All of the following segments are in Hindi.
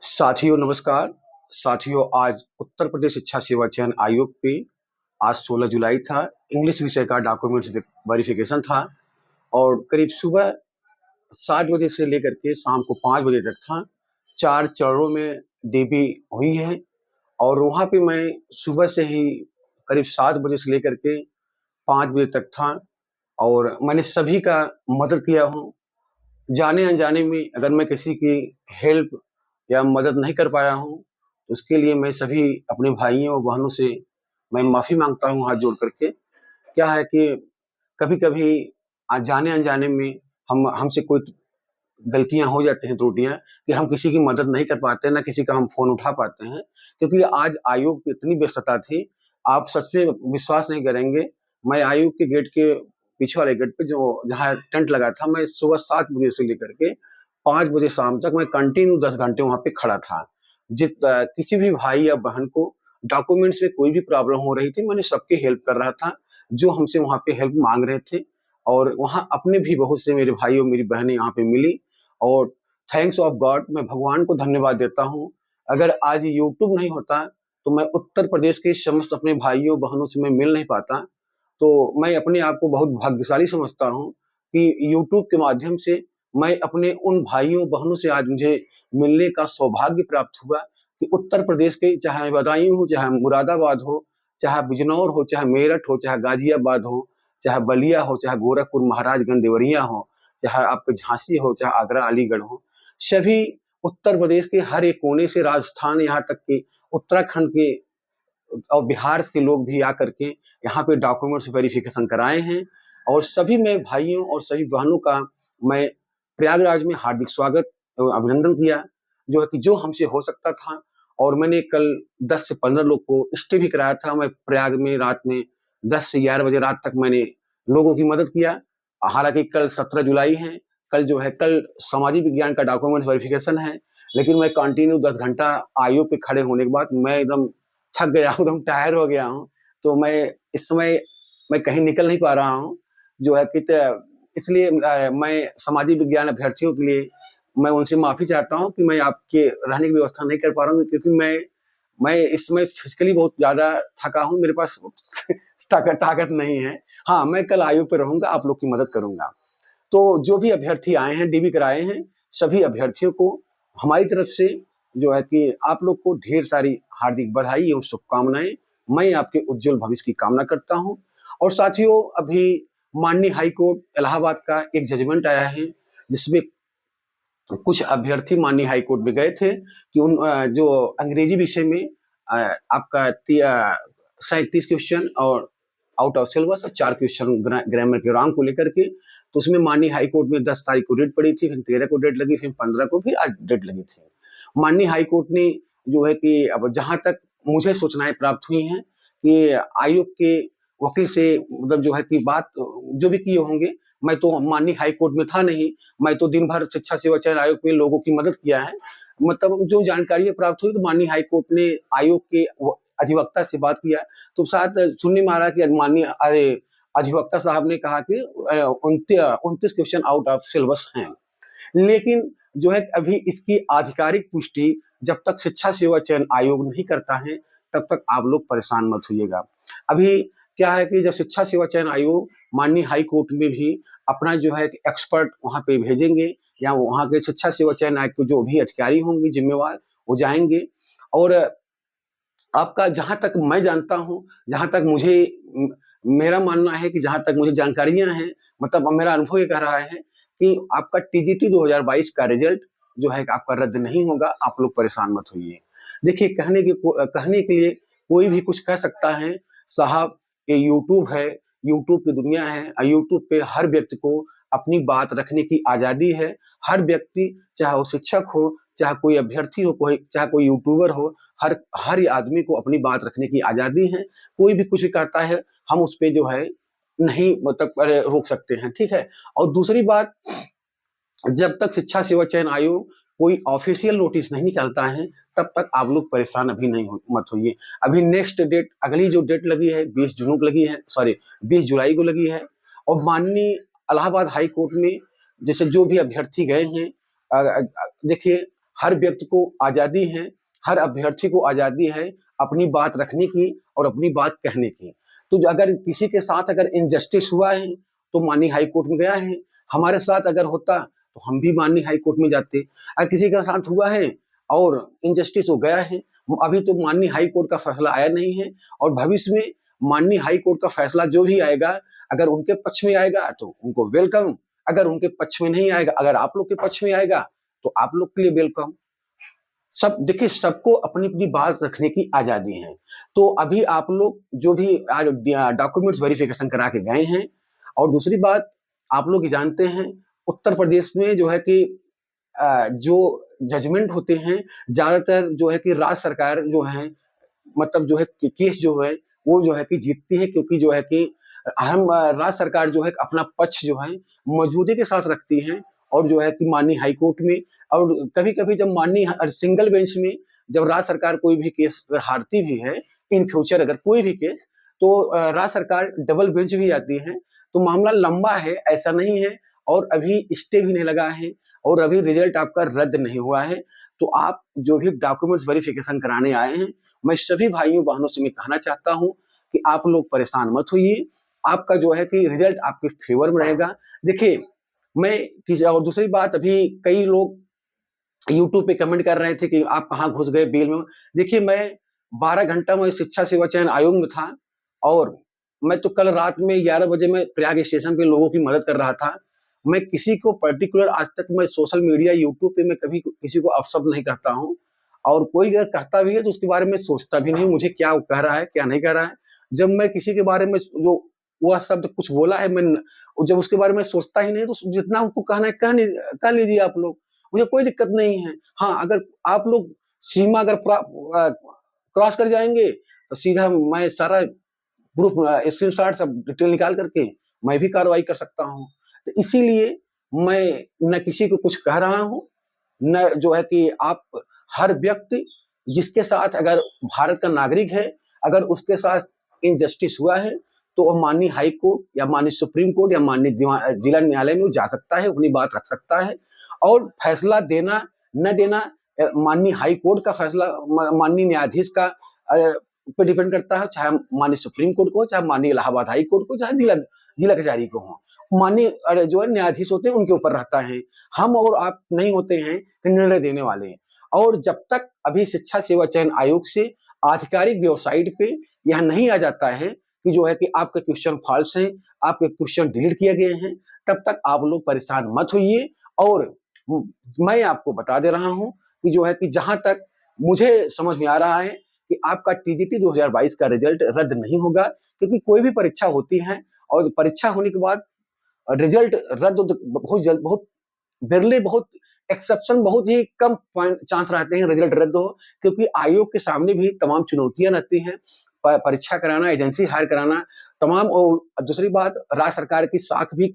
साथियों नमस्कार। साथियों आज उत्तर प्रदेश शिक्षा सेवा चयन आयोग पे आज 16 जुलाई था। इंग्लिश विषय का डॉक्यूमेंट्स वेरिफिकेशन था और करीब सुबह 7 बजे से लेकर के शाम को 5 बजे तक था। 4 चरणों में डीबी हुई है और वहाँ पे मैं सुबह से ही करीब 7 बजे से लेकर के 5 बजे तक था और मैंने सभी का मदद किया हूँ। जाने अनजाने में अगर मैं किसी की हेल्प या मदद नहीं कर पाया हूँ, तो उसके लिए मैं सभी अपने भाइयों और बहनों से मैं माफ़ी माँगता हूँ हाथ जोड़ कर के। क्या है कि कभी-कभी जाने अनजाने में हमसे कोई गलतियाँ हो जाती हैं, त्रुटियाँ कि हम किसी की मदद नहीं कर पाते, ना किसी का हम फ़ोन उठा पाते हैं। क्योंकि आज आयोग की इतनी व्यस्तता थी, आप सच में विश्वास नहीं करेंगे, मैं आयोग के गेट के पीछे वाले गेट पे जो जहाँ टेंट लगा था, मैं सुबह 7 बजे से लेकर के 5 बजे शाम तक मैं कंटिन्यू 10 घंटे वहाँ पे खड़ा था। किसी भी भाई या बहन को डॉक्यूमेंट्स में कोई भी प्रॉब्लम हो रही थी, मैंने सबकी हेल्प कर रहा था, जो हमसे वहाँ पे हेल्प माँग रहे थे और वहाँ अपने भी बहुत से मेरे भाई और मेरी बहनें यहाँ पे मिली और थैंक्स ऑफ गॉड मैं भगवान को धन्यवाद देता हूँ। अगर आज यूट्यूब नहीं होता, तो मैं उत्तर प्रदेश के समस्त अपने भाइयों-बहनों से मैं मिल नहीं पाता। तो मैं अपने आप को बहुत भाग्यशाली समझता हूँ कि यूट्यूब के माध्यम से मैं अपने उन भाइयों-बहनों से आज मुझे मिलने का सौभाग्य प्राप्त हुआ कि उत्तर प्रदेश के चाहे बदायूँ हो, चाहे मुरादाबाद हो, चाहे बिजनौर हो, चाहे मेरठ हो, चाहे गाज़ियाबाद हो, चाहे बलिया हो, चाहे गोरखपुर, महाराजगंज, देवरिया हो, चाहे आपके झांसी हो, चाहे आगरा, अलीगढ़ हो, सभी उत्तर प्रदेश के हर एक कोने से राजस्थान यहाँ तक कि उत्तराखंड के और बिहार से लोग भी आकर के यहाँ पे डॉक्यूमेंट्स वेरिफिकेशन कराए हैं और सभी मैं भाइयों और सभी बहनों का मैं प्रयागराज में हार्दिक स्वागत एवं अभिनंदन किया, जो है कि जो हमसे हो सकता था और मैंने कल 10 से 15 लोग को स्टे भी कराया था। मैं प्रयाग में रात में 10 से 11 बजे रात तक मैंने लोगों की मदद किया। हालाँकि कल 17 जुलाई है, कल सामाजिक विज्ञान का डॉक्यूमेंट्स वेरिफिकेशन है, लेकिन मैं कंटिन्यू 10 घंटा आयोग पे खड़े होने के बाद मैं एकदम थक गया हूँ, एकदम टायर हो गया हूँ। तो मैं इस समय मैं कहीं निकल नहीं पा रहा हूँ, जो है कि इसलिए मैं सामाजिक विज्ञान अभ्यर्थियों के लिए मैं उनसे माफ़ी चाहता हूँ कि मैं आपके रहने की व्यवस्था नहीं कर पा रहा हूँ क्योंकि मैं इस समय फिज़िकली बहुत ज़्यादा थका हूँ, मेरे पास ताकत नहीं है। हाँ, मैं कल आयोग पे रहूँगा, आप लोग की मदद करूँगा। तो जो भी अभ्यर्थी आए हैं, डीबी कराए हैं, सभी अभ्यर्थियों को हमारी तरफ से जो है कि आप लोग को ढेर सारी हार्दिक बधाई एवं शुभकामनाएँ। मैं आपके उज्जवल भविष्य की कामना करता हूँ और साथियों अभी माननीय हाई कोर्ट इलाहाबाद का एक जजमेंट आया है, जिसमें कुछ अभ्यर्थी माननीय हाई कोर्ट में गए थे कि जो अंग्रेजी विषय में आपका 37 क्वेश्चन और आउट ऑफ सिलेबस और 4 क्वेश्चन ग्रामर के रॉन्ग को लेकर के, तो उसमें माननीय हाई कोर्ट में 10 तारीख को डेट पड़ी थी, फिर 13 को डेट लगी, फिर 15 को फिर आज डेट लगी थी। माननीय हाई कोर्ट ने जो है कि अब जहाँ तक मुझे सूचनाएँ प्राप्त हुई हैं कि आयोग के वकील से मतलब जो है कि बात जो भी किए होंगे, मैं तो माननीय हाई कोर्ट में था नहीं, मैं तो दिन भर शिक्षा सेवा चयन आयोग में लोगों की मदद किया है। मतलब जो जानकारियाँ प्राप्त हुई तो माननीय हाई कोर्ट ने आयोग के अधिवक्ता से बात किया, तो साथ सुनने में आ रहा है कि माननीय अधिवक्ता साहब ने कहा कि 29 क्वेश्चन आउट ऑफ सिलेबस हैं। लेकिन जो है अभी इसकी आधिकारिक पुष्टि जब तक शिक्षा सेवा चयन आयोग नहीं करता है, तब तक आप लोग परेशान मत होइएगा। अभी क्या है कि जब शिक्षा सेवा चयन आयोग माननीय हाई कोर्ट में भी अपना जो है एक्सपर्ट वहाँ पे भेजेंगे या वहाँ के शिक्षा सेवा चयन आयोग के जो भी अधिकारी होंगे जिम्मेवार, वो जाएँगे और आपका जहाँ तक मैं जानता हूँ, जहाँ तक मुझे मेरा मानना है कि जहाँ तक मुझे जानकारियाँ हैं, मतलब मेरा अनुभव ये कह रहा है कि आपका टीजीटी 2022 का रिज़ल्ट जो है आपका रद्द नहीं होगा, आप लोग परेशान मत होइए। देखिए कहने के लिए कोई भी कुछ कह सकता है, साहब ये यूट्यूब है, यूट्यूब की दुनिया है यूट्यूब पे हर व्यक्ति को अपनी बात रखने की आज़ादी है। हर व्यक्ति चाहे वो शिक्षक हो, चाहे कोई अभ्यर्थी हो, चाहे कोई यूट्यूबर हो, हर हर आदमी को अपनी बात रखने की आज़ादी है। कोई भी कुछ भी कहता है, हम उस पे जो है नहीं मतलब रोक सकते हैं, ठीक है? और दूसरी बात जब तक शिक्षा सेवा चयन आयोग कोई ऑफिशियल नोटिस नहीं निकालता है, तब तक आप लोग परेशान अभी नहीं हो मत होइए। अभी नेक्स्ट डेट अगली जो डेट लगी है 20 जून को लगी है, सॉरी 20 जुलाई को लगी है और माननीय इलाहाबाद हाई कोर्ट में जैसे जो भी अभ्यर्थी गए हैं देखिए हर व्यक्ति को आजादी है, हर अभ्यर्थी को आजादी है अपनी बात रखने की और अपनी बात कहने की। तो अगर किसी के साथ अगर इनजस्टिस हुआ है तो माननीय हाई कोर्ट में गया है, हमारे साथ अगर होता तो हम भी माननीय हाई कोर्ट में जाते। अगर किसी के साथ हुआ है और इनजस्टिस हो गया है, अभी तो माननीय हाई कोर्ट का फैसला आया नहीं है और भविष्य में माननीय हाई कोर्ट का फैसला जो भी आएगा, अगर उनके पक्ष में आएगा तो उनको वेलकम, अगर उनके पक्ष में नहीं आएगा, अगर आप लोग के पक्ष में आएगा तो आप लोग के लिए वेलकम। सब देखिए, सबको अपनी अपनी बात रखने की आजादी है। तो अभी आप लोग जो भी आज डॉक्यूमेंट्स वेरिफिकेशन करा के गए हैं, और दूसरी बात आप लोग जानते हैं उत्तर प्रदेश में जो है कि जो जजमेंट होते हैं ज्यादातर जो है कि राज्य सरकार जो है, मतलब जो है केस जो है वो जो है कि जीतती है, क्योंकि जो है कि हम राज्य सरकार जो है अपना पक्ष जो है मजबूती के साथ रखती है। और जो है कि माननीय हाई कोर्ट में और कभी-कभी जब माननीय सिंगल बेंच में जब राज्य सरकार कोई भी केस अगर हारती भी है, इन फ्यूचर अगर कोई भी केस, तो राज्य सरकार डबल बेंच भी जाती है। तो मामला लंबा है, ऐसा नहीं है, और अभी स्टे भी नहीं लगा है और अभी रिजल्ट आपका रद्द नहीं हुआ है। तो आप जो भी डॉक्यूमेंट्स वेरिफिकेशन कराने आए हैं, मैं सभी भाइयों बहनों से मैं कहना चाहता हूं कि आप लोग परेशान मत होइए। आपका जो है कि रिजल्ट आपके फेवर में रहेगा। देखिए, मैं किसी और दूसरी बात, अभी कई लोग यूट्यूब पे कमेंट कर रहे थे कि आप कहाँ घुस गए बेल में। देखिए, मैं 12 घंटा मैं शिक्षा सेवा चयन आयोग में था और मैं तो कल रात में 11 बजे मैं प्रयाग स्टेशन पे लोगों की मदद कर रहा था। मैं किसी को पर्टिकुलर आज तक मैं सोशल मीडिया यूट्यूब पे मैं कभी किसी को अपशब्द नहीं कहता हूँ, और कोई अगर कहता भी है तो उसके बारे में सोचता भी नहीं मुझे क्या कह रहा है क्या नहीं कह रहा है। जब मैं किसी के बारे में जो वह शब्द कुछ बोला है, मैं जब उसके बारे में सोचता ही नहीं, तो जितना उनको कहना है कह लीजिए आप लोग, मुझे कोई दिक्कत नहीं है। हाँ, अगर आप लोग सीमा अगर क्रॉस कर जाएंगे तो सीधा मैं सारा प्रूफ स्क्रीनशॉट सब डिटेल निकाल करके मैं भी कार्रवाई कर सकता हूँ। तो इसीलिए मैं न किसी को कुछ कह रहा हूँ, न जो है कि आप हर व्यक्ति जिसके साथ अगर भारत का नागरिक है, अगर उसके साथ इनजस्टिस हुआ है तो वो माननीय हाई कोर्ट या माननीय सुप्रीम कोर्ट या माननीय जिला न्यायालय में जा सकता है, अपनी बात रख सकता है। और फैसला देना न देना माननीय हाई कोर्ट का फैसला, माननीय न्यायाधीश का पे डिपेंड करता है, चाहे माननीय सुप्रीम कोर्ट को, चाहे माननीय इलाहाबाद हाई कोर्ट को, चाहे जिला कचहरी को हो। माननीय जो है न्यायाधीश होते हैं उनके ऊपर रहता है। हम और आप नहीं होते हैं निर्णय देने वाले। और जब तक अभी शिक्षा सेवा चयन आयोग से आधिकारिक वेबसाइट पे यह नहीं आ जाता है कि जो है कि आपके क्वेश्चन फॉल्स हैं, आपके क्वेश्चन डिलीट किए गए हैं, तब तक आप लोग परेशान मत होइए। और मैं आपको बता दे रहा हूं कि जो है कि जहां तक मुझे समझ में आ रहा है कि आपका टीजीटी 2022 का रिजल्ट रद्द नहीं होगा, क्योंकि कोई भी परीक्षा होती है और परीक्षा होने के बाद रिजल्ट रद्द बहुत जल्द, बहुत बिरले, बहुत एक्सेप्शन, बहुत ही कम चांस रहते हैं रिजल्ट रद्द हो, क्योंकि आयोग के सामने भी तमाम चुनौतियां रहती हैं। परीक्षा कराना, एजेंसी हायर कराना, तमाम। और दूसरी बात, राज्य सरकार की साख भी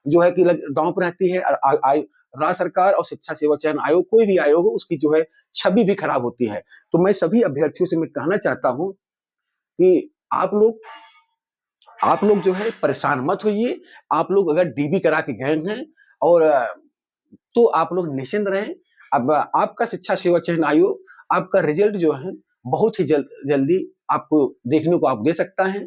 जो है कि दांव पर रहती है। राज्य सरकार और शिक्षा सेवा चयन आयोग, कोई भी आयोग हो, उसकी जो है छवि भी खराब होती है। तो मैं सभी अभ्यर्थियों से मैं कहना चाहता हूं कि आप लोग जो है परेशान मत होइए। आप लोग अगर डीबी करा के गए हैं और तो आप लोग निश्चिंत रहें। अब आपका शिक्षा सेवा चयन आयोग आपका रिजल्ट जो है बहुत ही जल्दी आपको देखने को आप दे सकता है,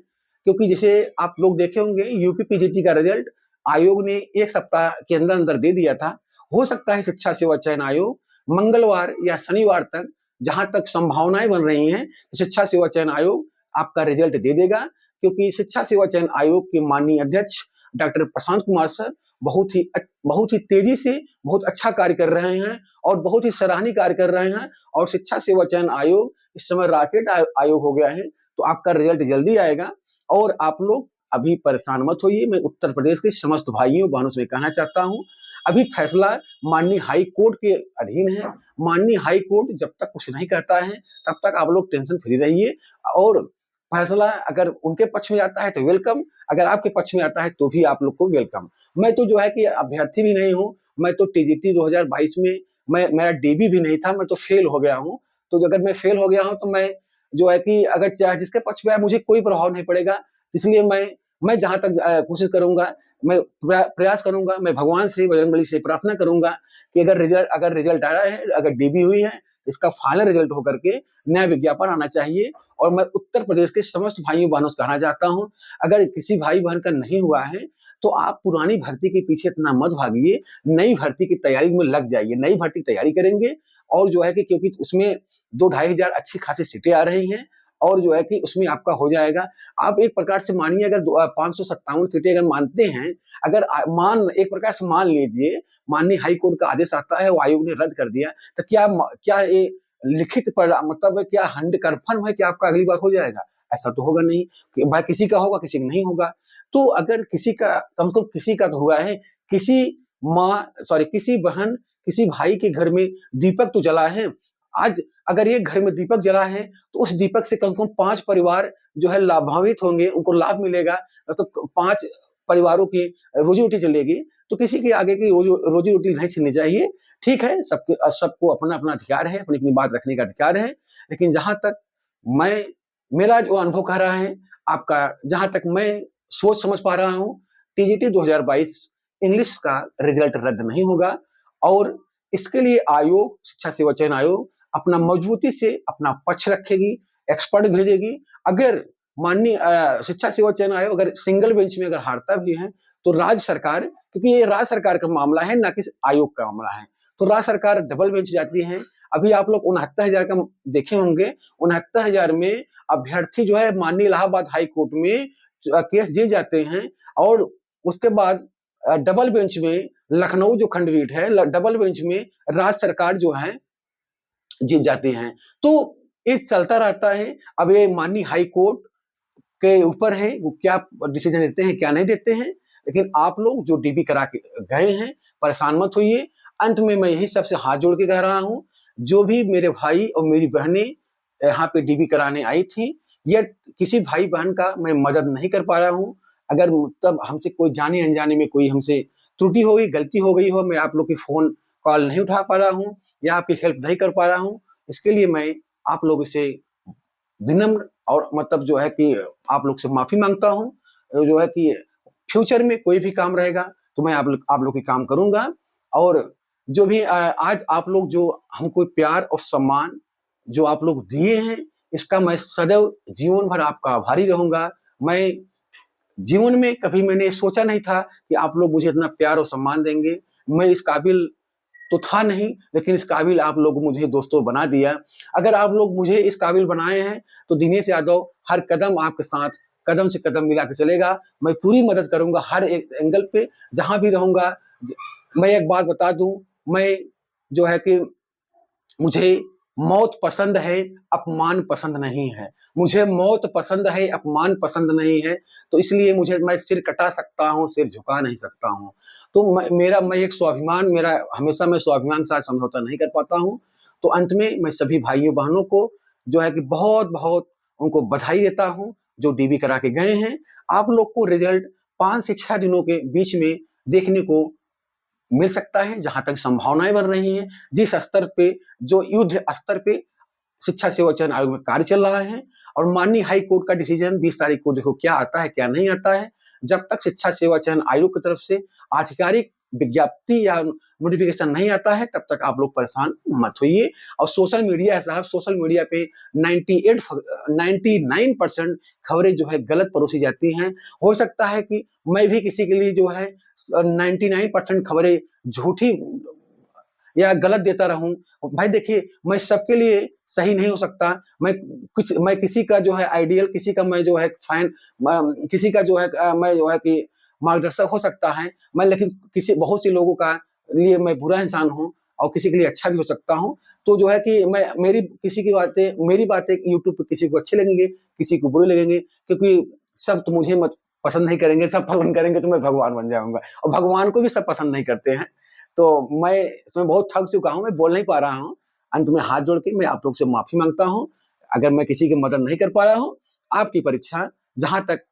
क्योंकि जैसे आप लोग देखे होंगे यूपी पीजीटी का रिजल्ट आयोग ने 1 सप्ताह के अंदर अंदर दे दिया था। हो सकता है शिक्षा सेवा चयन आयोग मंगलवार या शनिवार तक, जहां तक संभावनाएं बन रही हैं, शिक्षा सेवा चयन आयोग आपका रिजल्ट दे देगा, क्योंकि शिक्षा सेवा चयन आयोग के माननीय अध्यक्ष डॉक्टर प्रशांत कुमार सर बहुत ही तेजी से बहुत अच्छा कार्य कर रहे हैं और बहुत ही सराहनीय कार्य कर रहे हैं। और शिक्षा सेवा चयन आयोग इस समय रॉकेट आयोग हो गया है। तो आपका रिजल्ट जल्दी आएगा और आप लोग अभी परेशान मत होइए। मैं उत्तर प्रदेश के समस्त भाइयों बहनों से कहना चाहता हूं, अभी फैसला माननीय हाई कोर्ट के अधीन है। माननीय हाई कोर्ट जब तक कुछ नहीं कहता है तब तक आप लोग टेंशन फ्री रहिए। और फैसला अगर उनके पक्ष में आता है तो वेलकम, अगर आपके पक्ष में आता है तो भी आप लोग को वेलकम। मैं तो जो है कि अभ्यर्थी भी नहीं हूँ, मैं तो टीजीटी 2022 में मेरा डीबी भी नहीं था, मैं तो फेल हो गया हूँ। तो अगर मैं फेल हो गया हूँ तो मैं जो है कि अगर चाहे जिसके पक्ष में आए मुझे कोई प्रभाव नहीं पड़ेगा। इसलिए मैं मैं जहाँ तक कोशिश करूँगा, मैं प्रयास करूँगा, मैं भगवान से, बजरंगबली से प्रार्थना करूँगा कि अगर रिज़ल्ट आ रहा है, अगर डीबी हुई है, इसका फाइनल रिज़ल्ट होकर के नया विज्ञापन आना चाहिए। और मैं उत्तर प्रदेश के समस्त भाइयों-बहनों से कहना चाहता हूँ, अगर किसी भाई-बहन का नहीं हुआ है, तो आप पुरानी भर्ती के पीछे इतना मत भागिए, नई भर्ती की तैयारी में लग जाइए। नई भर्ती की तैयारी करेंगे और जो है कि क्योंकि उसमें 2 ढाई हज़ार अच्छी खासी सीटें आ रही हैं और जो है कि उसमें आपका हो जाएगा। आप एक प्रकार से मानिए, अगर 557 सीटें अगर मानते हैं, अगर एक प्रकार से मान लीजिए, माननीय हाई कोर्ट का आदेश आता है, वो आयोग ने रद्द कर दिया, तो क्या ये लिखित पर मतलब क्या 100 कन्फर्म है कि आपका अगली बार हो जाएगा? ऐसा तो होगा नहीं, कि भाई किसी का होगा, किसी का नहीं होगा। तो अगर किसी का, कम से कम किसी का तो हुआ है, किसी किसी बहन, किसी भाई के घर में दीपक तो जला है। आज अगर एक घर में दीपक जला है, तो उस दीपक से कम 5 परिवार जो है लाभान्वित होंगे, उनको लाभ मिलेगा। मतलब 5 परिवारों की रोजी-रोटी चलेगी, तो किसी के आगे की रोजी-रोटी नहीं छीननी चाहिए। ठीक है, सबको अपना-अपना अधिकार है, अपनी-अपनी बात रखने का अधिकार है। लेकिन जहाँ तक मैं मेरा जो अनुभव कह रहा है, आपका जहाँ तक मैं सोच समझ पा रहा हूँ, टीजीटी 2022 इंग्लिश का रिजल्ट रद्द नहीं होगा और इसके लिए आयोग, शिक्षा सेवा चयन आयोग अपना मजबूती से अपना पक्ष रखेगी, एक्सपर्ट भेजेगी। अगर माननीय शिक्षा सेवा चयन आयोग अगर सिंगल बेंच में अगर हारता भी है, तो राज्य सरकार, क्योंकि ये राज्य सरकार का मामला है, ना कि आयोग का मामला है, तो राज्य सरकार डबल बेंच जाती है। अभी आप लोग 69,000 का देखे होंगे, 69,000 में अभ्यर्थी जो है माननीय इलाहाबाद हाई कोर्ट में केस जीत जाते हैं और उसके बाद डबल बेंच में लखनऊ जो खंडपीठ है, डबल बेंच में राज्य सरकार जो है जीत जाती हैं। तो ये चलता रहता है। अब ये माननीय हाई कोर्ट के ऊपर है, वो क्या डिसीजन देते हैं, क्या नहीं देते हैं। लेकिन आप लोग जो डीबी करा के गए हैं, परेशान मत होइए। अंत में मैं यही सबसे हाथ जोड़ के कह रहा हूँ, जो भी मेरे भाई और मेरी बहनें यहाँ पे डीबी कराने आई थी, या किसी भाई-बहन का मैं मदद नहीं कर पा रहा हूँ। अगर तब हमसे कोई जाने-अनजाने में कोई हमसे त्रुटि हो गई, गलती हो गई हो, मैं आप लोग की फ़ोन कॉल नहीं उठा पा रहा हूँ या आपकी हेल्प नहीं कर पा रहा हूँ, इसके लिए मैं आप लोगों से विनम्र और मतलब जो है कि आप लोग से माफ़ी माँगता हूँ। जो है कि फ्यूचर में कोई भी काम रहेगा, तो मैं आप लोग के काम करूँगा और जो भी आज आप लोग जो हमको प्यार और सम्मान जो आप लोग दिए हैं, इसका मैं सदैव जीवन भर आपका आभारी रहूँगा। मैं जीवन में कभी मैंने सोचा नहीं था कि आप लोग मुझे इतना प्यार और सम्मान देंगे। मैं इस काबिल तो था नहीं, लेकिन इस काबिल आप लोग मुझे दोस्तों बना दिया। अगर आप लोग मुझे इस काबिल बनाए हैं, तो दिनेश यादव हर कदम आपके साथ कदम से कदम मिला के चलेगा। मैं पूरी मदद करूँगा हर एक एंगल पे, जहाँ भी रहूँगा। ज मैं एक बात बता दूँ, मैं जो है कि मुझे मौत पसंद है, अपमान पसंद नहीं है। मुझे मौत पसंद है, अपमान पसंद नहीं है, तो इसलिए मैं सिर कटा सकता हूँ, सिर झुका नहीं सकता हूँ। तो मैं एक स्वाभिमान, मेरा हमेशा मैं स्वाभिमान के साथ समझौता नहीं कर पाता हूँ। तो अंत में मैं सभी भाइयों-बहनों को जो है कि बहुत-बहुत उनको बधाई देता हूँ, जो डीबी करा के गए हैं। आप लोग को रिज़ल्ट 5 से 6 दिनों के बीच में देखने को मिल सकता है, जहाँ तक संभावनाएँ बन रही हैं। जिस स्तर पे, जो युद्ध स्तर पे शिक्षा सेवा चयन आयोग में कार्य चल रहा है और माननीय हाई कोर्ट का डिसीजन 20 तारीख को देखो क्या आता है, क्या नहीं आता है। जब तक शिक्षा सेवा चयन आयोग की तरफ से आधिकारिक विज्ञप्ति या नोटिफिकेशन नहीं आता है, तब तक आप लोग परेशान मत होइए। और सोशल मीडिया है साहब, सोशल मीडिया पे 99% खबरें जो है गलत परोसी जाती हैं। हो सकता है कि मैं भी किसी के लिए जो है 99% खबरें झूठी या गलत देता रहूँ। भाई देखिए, मैं सबके लिए सही नहीं हो सकता। मैं किसी का जो है आइडियल, किसी का मैं जो है फैन, किसी का जो है मैं जो है कि मार्गदर्शक हो सकता है। मैं लेकिन किसी बहुत से लोगों का लिए मैं बुरा इंसान हूँ और किसी के लिए अच्छा भी हो सकता हूँ। तो जो है कि मेरी बातें यूट्यूब पे किसी को अच्छी लगेंगी, किसी को बुरी लगेंगी, क्योंकि सब तो मुझे मत पसंद नहीं करेंगे, सब पसंद करेंगे तो मैं भगवान बन जाऊँगा और भगवान को भी सब पसंद नहीं करते हैं। तो मैं इसमें बहुत थक चुका हूँ, मैं बोल नहीं पा रहा हूँ। अंत में हाथ जोड़ के मैं आप लोग से माफ़ी माँगता हूँ। अगर मैं किसी की मदद नहीं कर पा रहा हूँ, आपकी परीक्षा जहाँ तक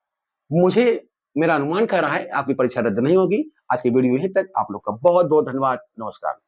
मुझे मेरा अनुमान कह रहा है, आपकी परीक्षा रद्द नहीं होगी। आज की वीडियो यहीं तक। आप लोग का बहुत-बहुत धन्यवाद। नमस्कार।